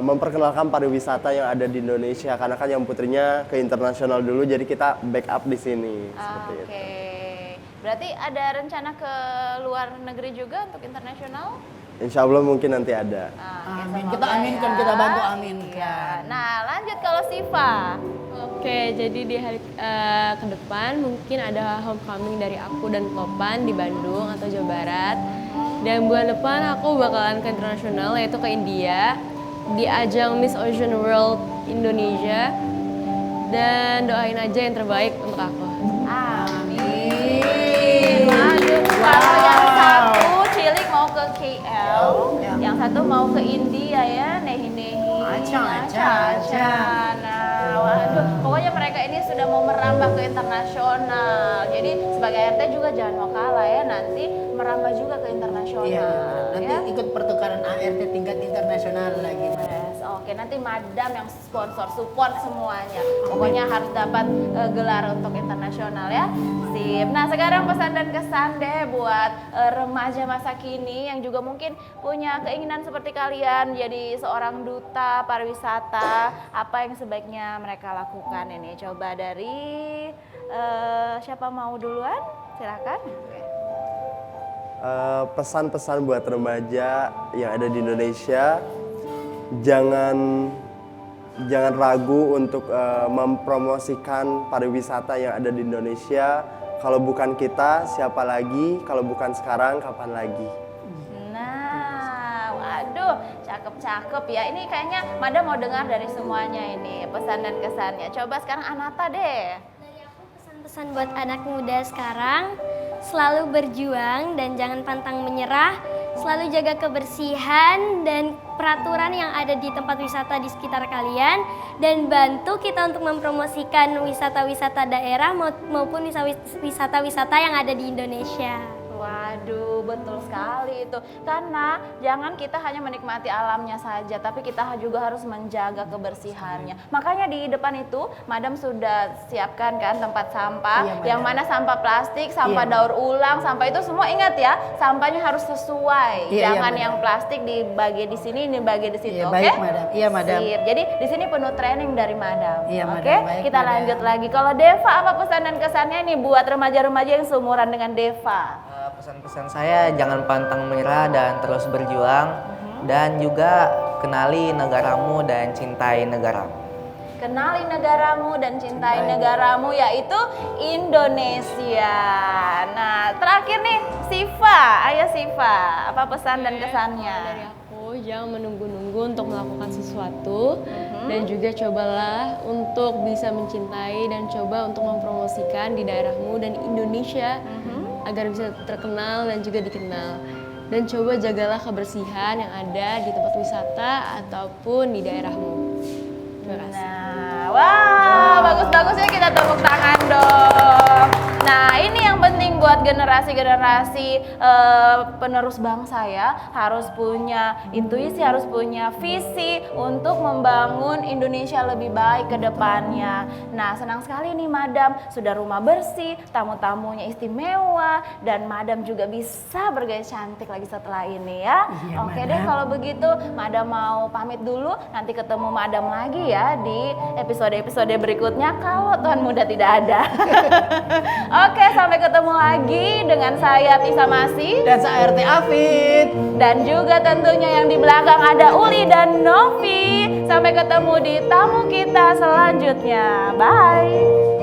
memperkenalkan pariwisata yang ada di Indonesia, karena kan yang Putrinya ke internasional dulu, jadi kita backup di sini. Seperti itu. Oke. Berarti ada rencana ke luar negeri juga untuk internasional? Insya Allah mungkin nanti ada. Amin. Semoga Kita aminkan, ya. kita bantu aminkan. Iya. Nah, lanjut kalau Siva. Oke, jadi di hari ke depan mungkin ada homecoming dari aku dan Topan di Bandung atau Jawa Barat. Dan bulan depan aku bakalan ke internasional, yaitu ke India di ajang Miss Ocean World Indonesia. Dan doain aja yang terbaik untuk aku. Amin. Aduh, kalau yang satu cilik mau ke KL, yang satu mau ke India ya, nehi-nehi. Aca. Nah, waduh, pokoknya mereka ini sudah mau merambah ke internasional. Jadi sebagai RT juga jangan mau kalah ya, nanti merambah juga ke internasional. Iya, nanti ya. ikut pertukaran ART tingkat internasional lagi. Yes, oke, nanti madam yang sponsor, support semuanya. Pokoknya harus dapat gelar untuk internasional ya. Sip. Nah, sekarang pesan dan kesan deh buat remaja masa kini yang juga mungkin punya keinginan seperti kalian jadi seorang duta pariwisata. Apa yang sebaiknya mereka lakukan ini? Coba dari siapa mau duluan? Silakan. Pesan-pesan buat remaja yang ada di Indonesia, jangan ragu untuk mempromosikan pariwisata yang ada di Indonesia. Kalau bukan kita, siapa lagi? Kalau bukan sekarang, kapan lagi? Nah, waduh, cakep-cakep ya. Ini kayaknya Mada mau dengar dari semuanya ini pesan dan kesannya. Coba sekarang Anata deh. Dari aku pesan-pesan buat anak muda sekarang, selalu berjuang dan jangan pantang menyerah, selalu jaga kebersihan dan peraturan yang ada di tempat wisata di sekitar kalian, dan bantu kita untuk mempromosikan wisata-wisata daerah maupun wisata-wisata yang ada di Indonesia. Waduh, betul sekali itu. Karena jangan kita hanya menikmati alamnya saja, tapi kita juga harus menjaga kebersihannya. Makanya di depan itu, Madam sudah siapkan kan tempat sampah, Iya, Madam. yang mana sampah plastik, sampah Iya, daur ulang, sampah itu semua ingat ya, sampahnya harus sesuai. Iya, Jangan Madam. yang plastik dibagi di sini, dibagi di situ, Iya, oke? baik, Madam. Iya, Madam. Sip. Jadi di sini penuh training dari Madam. Iya, Oke, Madam. Baik, kita Madam. lanjut lagi. Kalau Deva, apa pesan dan kesannya nih buat remaja-remaja yang seumuran dengan Deva? Pesan-pesan saya jangan pantang menyerah dan terus berjuang, dan juga kenali negaramu dan cintai negaramu. Kenali negaramu dan cintai negaramu, yaitu Indonesia. Nah, terakhir nih Siva, ayo Siva, apa pesan dan kesannya? Dari aku, jangan menunggu-nunggu untuk melakukan sesuatu, dan juga cobalah untuk bisa mencintai dan coba untuk mempromosikan di daerahmu dan Indonesia agar bisa terkenal dan juga dikenal. Dan coba jagalah kebersihan yang ada di tempat wisata ataupun di daerahmu. Terima kasih. Nah, wah, bagus-bagus ya, kita tepuk tangan dong. Nah, ini yang penting buat generasi-generasi penerus bangsa ya. Harus punya intuisi, harus punya visi untuk membangun Indonesia lebih baik ke depannya. Nah, senang sekali nih Madam, sudah rumah bersih, tamu-tamunya istimewa, dan Madam juga bisa bergaya cantik lagi setelah ini ya. Iya, Oke Madam. deh, kalau begitu Madam mau pamit dulu, nanti ketemu Madam lagi ya di episode-episode berikutnya kalau Tuan Muda tidak ada. Oke, sampai ketemu lagi dengan saya Tisa Masi Dan saya RT Afid. dan juga tentunya yang di belakang ada Uli dan Novi. Sampai ketemu di tamu kita selanjutnya. Bye.